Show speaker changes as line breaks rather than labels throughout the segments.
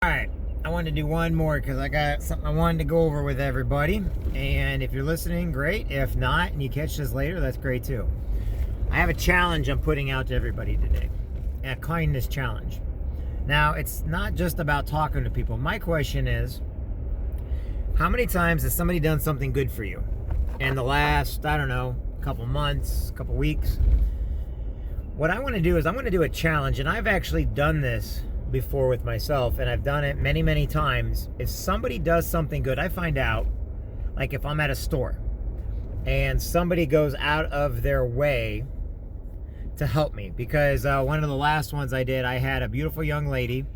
Alright, I wanted to do one more because I got something I wanted to go over with everybody. And if you're listening, great. If not, and you catch this later, that's great too. I have a challenge I'm putting out to everybody today. A kindness challenge. Now, it's not just about talking to people. My question is, how many times has somebody done something good for you in the last, I don't know, couple months, couple weeks? What I want to do is I'm going to do a challenge, and I've actually done this before with myself, and I've done it many, many times. If somebody does something good, I find out, like if I'm at a store and somebody goes out of their way to help me, because one of the last ones I did, I had a beautiful young lady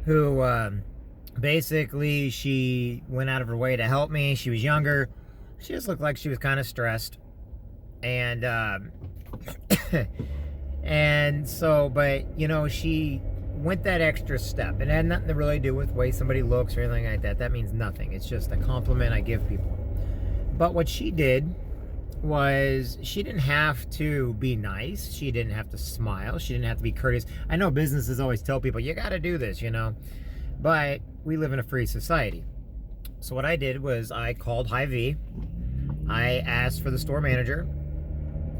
who basically she went out of her way to help me. She was younger. She just looked like she was kind of stressed, and and so, but you know, she went that extra step. It had nothing to really do with the way somebody looks or anything like that. That means nothing. It's just a compliment I give people. But what she did was, she didn't have to be nice. She didn't have to smile. She didn't have to be courteous. I know businesses always tell people, you got to do this, you know. But we live in a free society. So what I did was I called Hy-Vee. I asked for the store manager.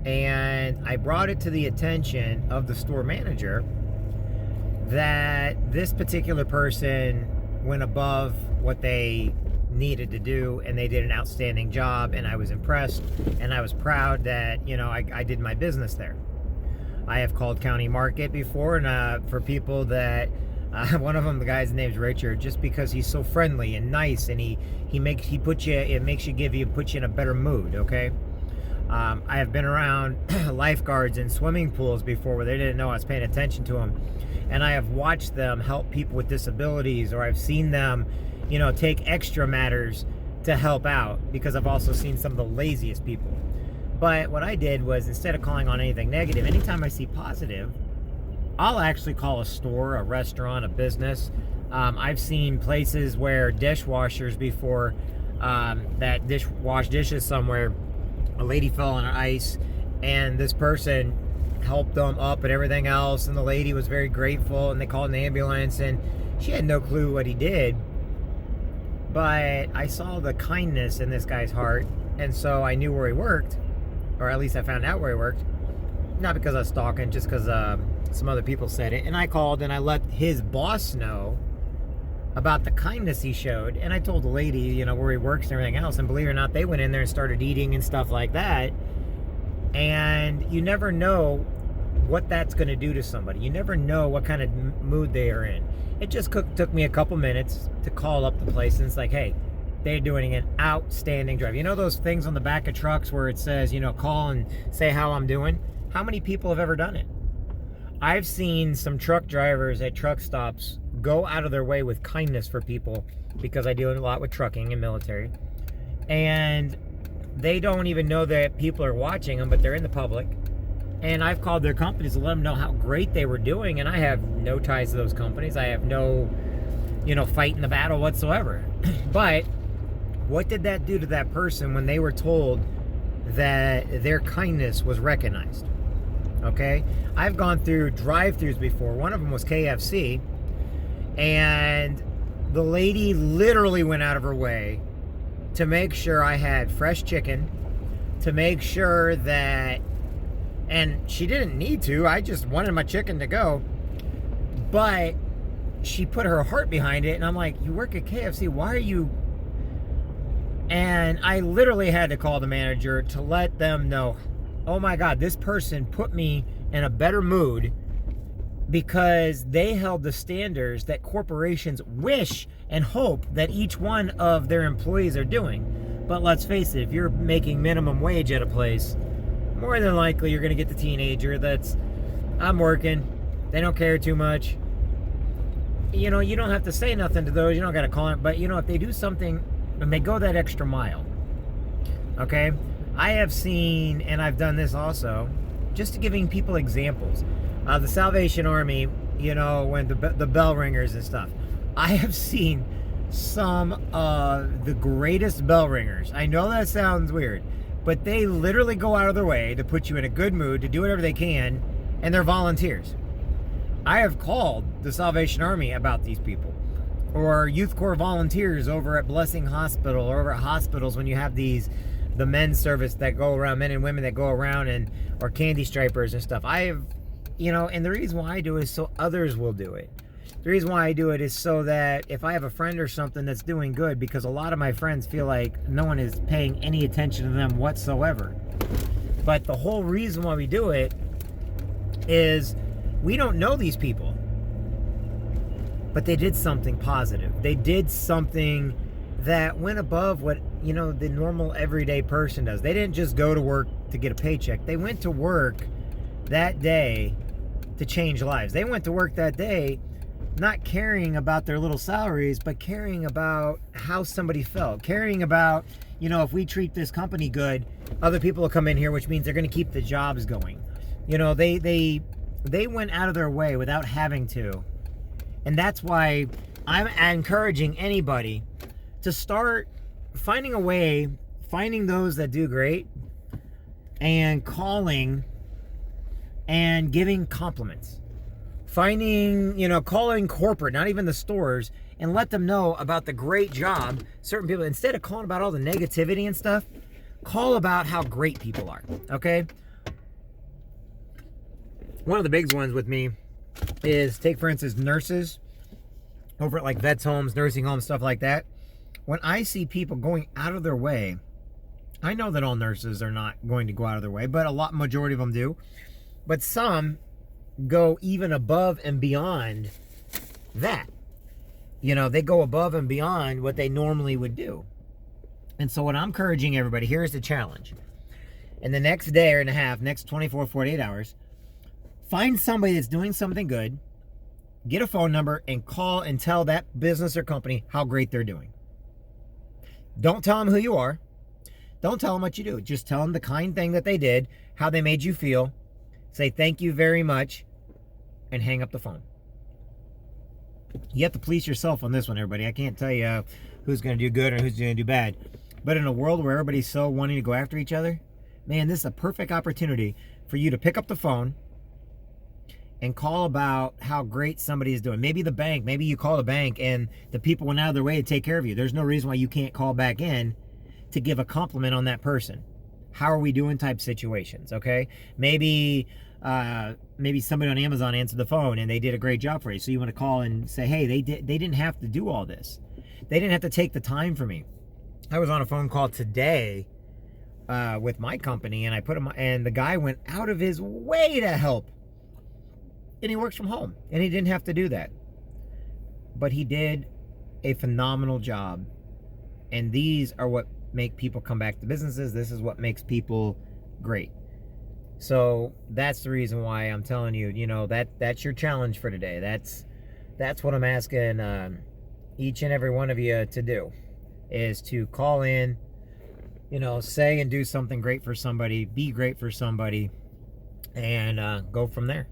And I brought it to the attention of the store manager that this particular person went above what they needed to do, and they did an outstanding job, and I was impressed, and I was proud that, you know, I did my business there. I have called County Market before, and for people that one of them, the guy's name's Richard, just because he's so friendly and nice, and he puts you in a better mood. Okay. I have been around lifeguards in swimming pools before where they didn't know I was paying attention to them. And I have watched them help people with disabilities, or I've seen them, you know, take extra matters to help out, because I've also seen some of the laziest people. But what I did was, instead of calling on anything negative, anytime I see positive, I'll actually call a store, a restaurant, a business. I've seen places where dishwashers before, that wash dishes somewhere, a lady fell on ice, and this person helped them up and everything else, and the lady was very grateful, and they called an ambulance, and she had no clue what he did. But I saw the kindness in this guy's heart, and so I knew where he worked, or at least I found out where he worked. Not because I was stalking, just because some other people said it. And I called and I let his boss know about the kindness he showed, and I told the lady, you know, where he works and everything else, and believe it or not, they went in there and started eating and stuff like that. And you never know what that's going to do to somebody. You never know what kind of mood they are in. It just took me a couple minutes to call up the place, and it's like, hey, they're doing an outstanding job. You know those things on the back of trucks where it says, you know, call and say how I'm doing? How many people have ever done it? I've seen some truck drivers at truck stops go out of their way with kindness for people, because I deal a lot with trucking and military, and they don't even know that people are watching them, but they're in the public. And I've called their companies to let them know how great they were doing, and I have no ties to those companies. I have no, you know, fight in the battle whatsoever. But what did that do to that person when they were told that their kindness was recognized? Okay, I've gone through drive-thrus before. One of them was KFC, and the lady literally went out of her way to make sure I had fresh chicken, to make sure that, and she didn't need to, I just wanted my chicken to go, but she put her heart behind it, and I'm like, you work at KFC, why are you? And I literally had to call the manager to let them know, oh my God, this person put me in a better mood, because they held the standards that corporations wish and hope that each one of their employees are doing. But let's face it, if you're making minimum wage at a place, more than likely you're going to get the teenager that's, I'm working, they don't care too much. You know, you don't have to say nothing to those, you don't got to call it, but you know, if they do something and they go that extra mile, okay? I have seen, and I've done this also, just giving people examples. The Salvation Army, you know, when the bell ringers and stuff. I have seen some of the greatest bell ringers. I know that sounds weird, but they literally go out of their way to put you in a good mood, to do whatever they can, and they're volunteers. I have called the Salvation Army about these people, or Youth Corps volunteers over at Blessing Hospital, or over at hospitals when you have the men's service that go around, men and women that go around, and or candy stripers and stuff. I have, and the reason why I do it is so others will do it. The reason why I do it is so that if I have a friend or something that's doing good, because a lot of my friends feel like no one is paying any attention to them whatsoever. But the whole reason why we do it is we don't know these people, but they did something positive. They did something that went above what, the normal everyday person does. They didn't just go to work to get a paycheck. They went to work that day to change lives. They went to work that day not caring about their little salaries, but caring about how somebody felt, caring about, if we treat this company good, other people will come in here, which means they're going to keep the jobs going. They went out of their way without having to. And that's why I'm encouraging anybody to start finding a way, finding those that do great, and calling and giving compliments. Calling corporate, not even the stores, and let them know about the great job certain people, instead of calling about all the negativity and stuff, call about how great people are, okay? One of the big ones with me is, take for instance, nurses over at like vets homes, nursing homes, stuff like that. When I see people going out of their way, I know that all nurses are not going to go out of their way, but majority of them do. But some go even above and beyond that. They go above and beyond what they normally would do. And so what I'm encouraging everybody, here's the challenge. In the next day and a half, next 24, 48 hours, find somebody that's doing something good, get a phone number, and call and tell that business or company how great they're doing. Don't tell them who you are. Don't tell them what you do. Just tell them the kind thing that they did, how they made you feel. Say thank you very much, and hang up the phone. You have to police yourself on this one, everybody. I can't tell you who's going to do good or who's going to do bad. But in a world where everybody's so wanting to go after each other, man, this is a perfect opportunity for you to pick up the phone and call about how great somebody is doing. Maybe the bank, maybe you call the bank and the people went out of their way to take care of you. There's no reason why you can't call back in to give a compliment on that person. How are we doing type situations, okay? Maybe somebody on Amazon answered the phone and they did a great job for you. So you want to call and say, hey, they didn't have to do all this. They didn't have to take the time for me. I was on a phone call today with my company, and and the guy went out of his way to help. And he works from home, and he didn't have to do that. But he did a phenomenal job. And these are what make people come back to businesses. This is what makes people great. So that's the reason why I'm telling you, that's your challenge for today. That's what I'm asking each and every one of you to do, is to call in, say and do something great for somebody, be great for somebody, and go from there.